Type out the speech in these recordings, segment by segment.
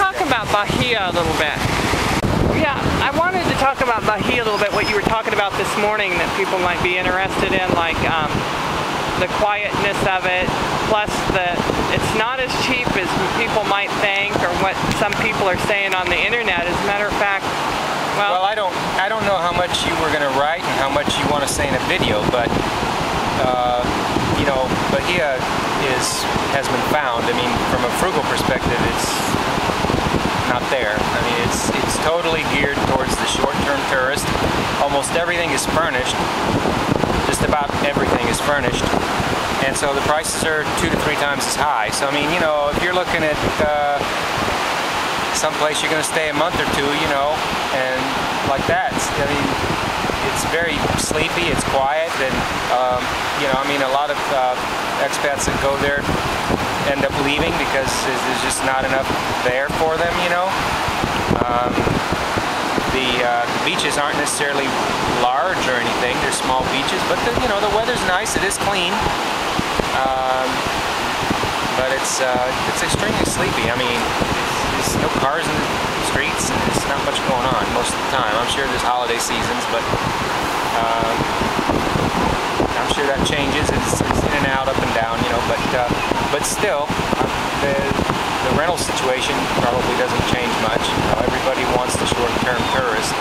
talk about Bahia a little bit. Yeah, I wanted to talk about Bahia a little bit, what you were talking about this morning that people might be interested in, like the quietness of it, plus it's not as cheap as people might think, or what some people are saying on the internet. As a matter of fact, well, I don't know how much you were going to write and how much you want to say in a video, but you know, Bahia has been found. I mean, from a frugal perspective, it's not there. I mean, it's totally geared towards the short-term tourist. Almost everything is furnished. Just about everything is furnished, and so the prices are 2 to 3 times as high. So I mean, you know, if you're looking at someplace you're going to stay a month or two, you know, and like that, I mean, it's very sleepy, it's quiet, and you know, I mean, a lot of expats that go there end up leaving because there's just not enough there for them, you know. The beaches aren't necessarily large or anything, they're small beaches, but you know, the weather's nice, it is clean, but it's extremely sleepy. I mean, there's no cars in the streets, and there's not much going on most of the time. I'm sure there's holiday seasons, but I'm sure that changes. It's in and out, up and down, you know, but still, the rental situation probably doesn't change much. You know, everybody wants the short-term tourist.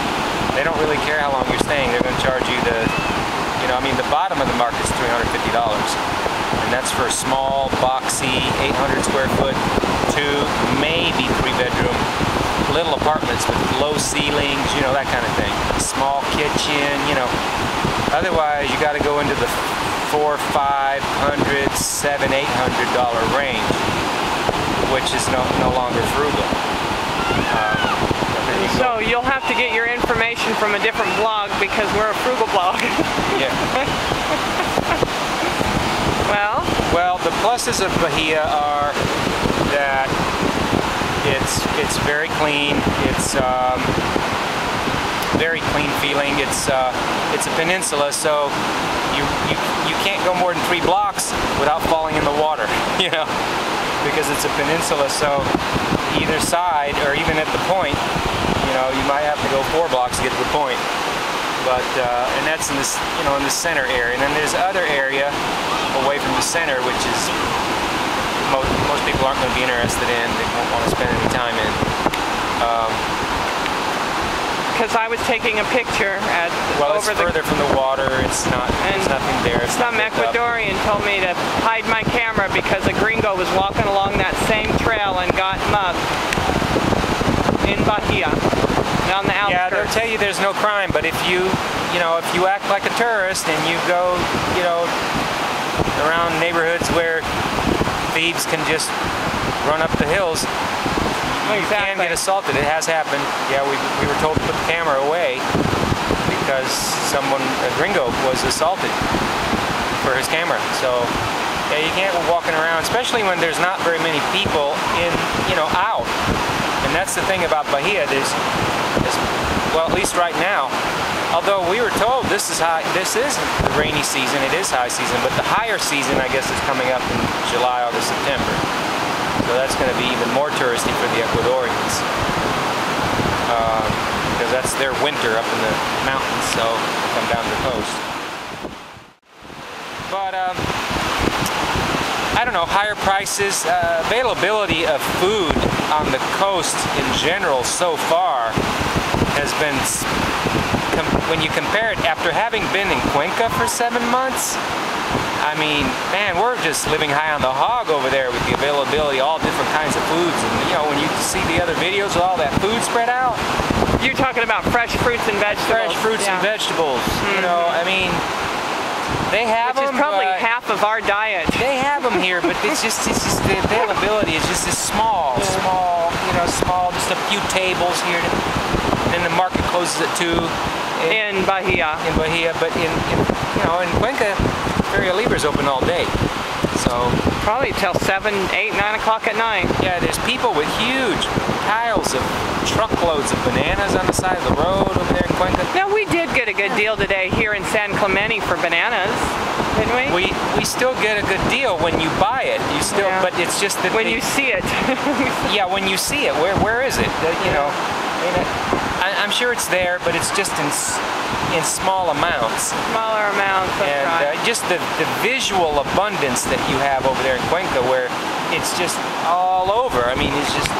They don't really care how long you're staying. They're going to charge you you know, I mean, the bottom of the market is $350, and that's for small, boxy, 800 square foot, 2, maybe 3-bedroom, little apartments with low ceilings, you know, that kind of thing. Small kitchen, you know. Otherwise, you got to go into the $400, $500, $700, $800 range, which is no longer frugal. So you'll have to get your information from a different blog because we're a frugal blog. Yeah. Well, the pluses of Bahia are that it's very clean. It's very clean feeling. It's a peninsula, so you can't go more than 3 blocks without falling in the water, you know, because it's a peninsula. So either side, or even at the point, you know, you might have to go 4 blocks to get to the point. But and that's in this, you know, in the center area. And then there's other area away from the center, which is most people aren't going to be interested in. They won't want to spend any time in. Because I was taking a picture at it's further from the water. It's not. There's nothing there. It's some Ecuadorian told me to hide my camera because a gringo was walking along that same trail and got mugged in Bahia, on the outskirts. Yeah, they'll tell you there's no crime, but if you act like a tourist and you go, you know, around neighborhoods where thieves can just run up the hills, you can get assaulted. It has happened. Yeah, we were told to put the camera away because a gringo was assaulted for his camera. So yeah, you can't be walking around, especially when there's not very many people in, you know, out. And that's the thing about Bahia. Well, at least right now, although we were told this isn't the rainy season, it is high season, but the higher season, I guess, is coming up in July, August, September. So that's going to be even more touristy for the Ecuadorians, because that's their winter up in the mountains, so come down to the coast. But I don't know, higher prices, availability of food on the coast in general so far has been, when you compare it, after having been in Cuenca for 7 months, I mean, man, we're just living high on the hog over there with the availability, all different kinds of foods. And you know, when you see the other videos with all that food spread out. You're talking about fresh fruits and vegetables. Fresh fruits and vegetables. You know, I mean, they have them. Which is probably half of our diet. They have them here, but it's just the availability is just this small, just a few tables here. And the market closes at 2. In Bahia. But in Cuenca, Feria Libre's open all day. So probably till 7, 8, 9 o'clock at night. Yeah, there's people with huge piles of truckloads of bananas on the side of the road over there in Cuenca. Now, we did get a good deal today here in San Clemente for bananas. didn't we? We still get a good deal when you buy it. You still, Yeah. but it's just that When you see it. yeah, when you see it, where is it? You know, I'm sure it's there, but it's just in small amounts. Smaller amounts. That's And right. just the visual abundance that you have over there in Cuenca, where it's just all over. I mean, it's just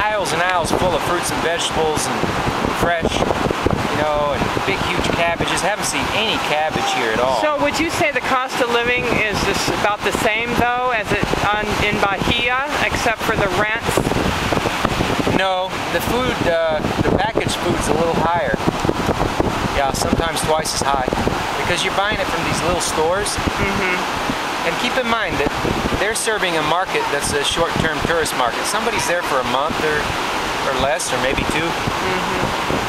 aisles and aisles full of fruits and vegetables and fresh, you know, and big, huge cabbages. Haven't seen any cabbage here at all. So would you say the cost of living is just about the same though as it in Bahia, except for the rents? No, the food, the packaged food's a little higher. Yeah, sometimes twice as high, because you're buying it from these little stores. And keep in mind that they're serving a market that's a short-term tourist market. Somebody's there for a month or less, or maybe two.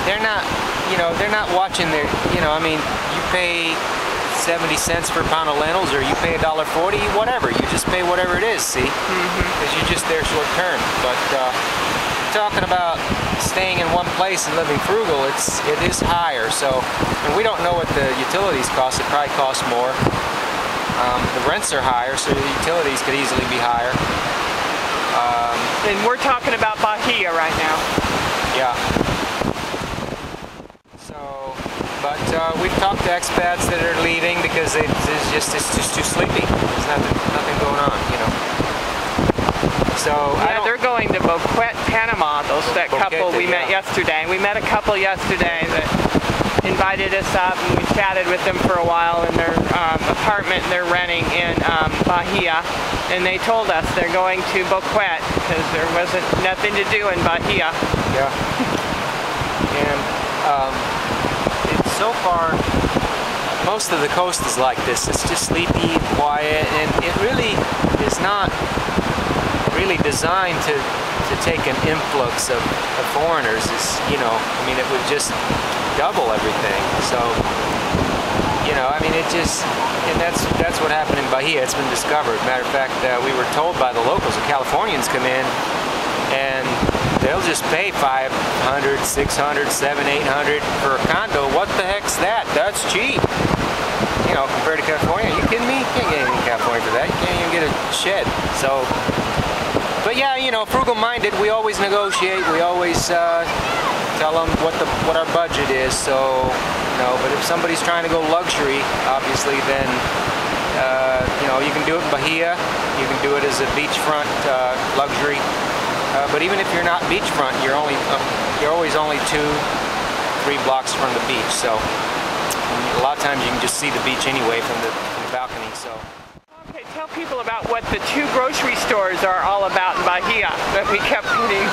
They're not, you know, they're not watching their, you know, I mean, you pay 70 cents for a pound of lentils, or you pay $1.40, whatever. You just pay whatever it is, see? Because you're just there short-term. But talking about staying in one place and living frugal, it is higher. So, and we don't know what the utilities cost. It probably costs more. The rents are higher, so the utilities could easily be higher. And we're talking about Bahia right now. Yeah. So, but we've talked to expats that are leaving because it's just too sleepy. There's nothing going on, you know. So Yeah, they're going to Boquete, Panama. That couple we met yesterday. We met a couple yesterday that invited us up, and we chatted with them for a while in their apartment they're renting in Bahia. And they told us they're going to Boquete because there wasn't nothing to do in Bahia. Yeah. And it's so far, most of the coast is like this. It's just sleepy, quiet, and it really is not really designed to take an influx of foreigners. Is, you know, I mean, it would just double everything. So, you know, I mean, it just, and that's what happened in Bahia. It's been discovered. Matter of fact, we were told by the locals, the Californians come in and they'll just pay $500, $600, $700, $800 for a condo. What the heck's that? That's cheap. You know, compared to California. Are you kidding me? You can't get anything in California for that. You can't even get a shed. So, but yeah, you know, frugal-minded, we always negotiate. We always tell them what our budget is. So, you know, but if somebody's trying to go luxury, obviously, then you know, you can do it in Bahia. You can do it as a beachfront luxury. But even if you're not beachfront, you're always only 2-3 blocks from the beach. So a lot of times you can just see the beach anyway from the balcony. So. Okay, tell people about what the 2 grocery stores are all about in Bahia that we kept getting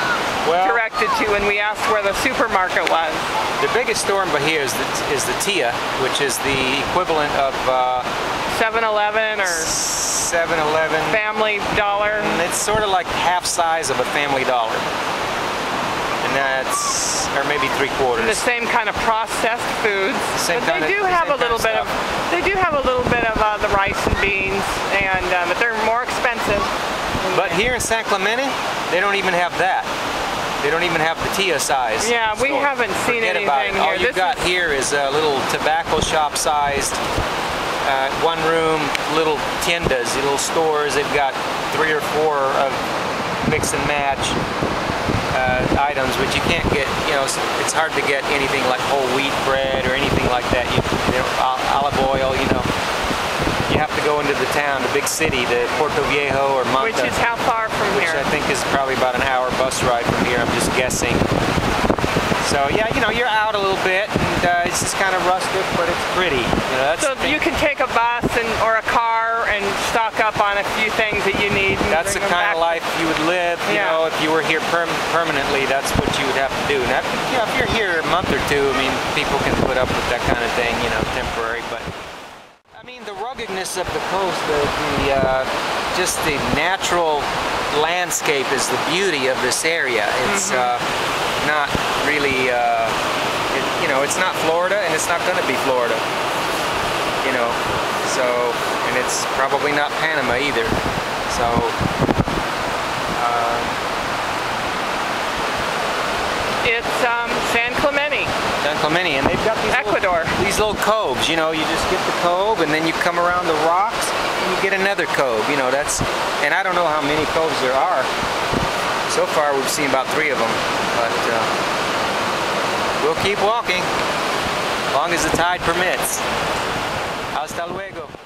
directed to when we asked where the supermarket was. The biggest store in Bahia is the Tia, which is the equivalent of 7-Eleven or 7-Eleven. Family Dollar. And it's sort of like half size of a Family Dollar. And that's, or maybe 3/4. And the same kind of processed foods. But they do have a little bit of the rice and beans, and but they're more expensive. But here in San Clemente, they don't even have that. They don't even have the Tia size. Yeah, we store. haven't seen Forget anything about it. All here. you've got here is a little tobacco shop sized, one room, little tiendas, little stores. They've got 3 or 4 of mix and match items, but you can't get, you know, it's hard to get anything like whole wheat bread or anything like that. You know, olive oil, you know. You have to go into the town, the big city, the Puerto Viejo or Manta. Which is how far from which here? I think is probably about an hour bus ride from here, I'm just guessing. So yeah, you know, you're out a little bit, and it's just kind of rustic, but it's pretty. You know, So you can take a bus or a car and stock up on a few things that you need. And that's the kind of life you would live, you know, if you were here permanently. That's what you would have to do. Now, you know, if you're here a month or 2, I mean, people can put up with that kind of thing, you know, temporary. But I mean, the ruggedness of the coast, just the natural landscape is the beauty of this area. It's not really, you know, it's not Florida, and it's not going to be Florida, you know. So, and it's probably not Panama either. So, it's San Clemente. San Clemente, and they've got Ecuador. These little coves. You know, you just get the cove, and then you come around the rocks, and you get another cove. You know, and I don't know how many coves there are. So far, we've seen about 3 of them, but we'll keep walking, as long as the tide permits. Hasta luego.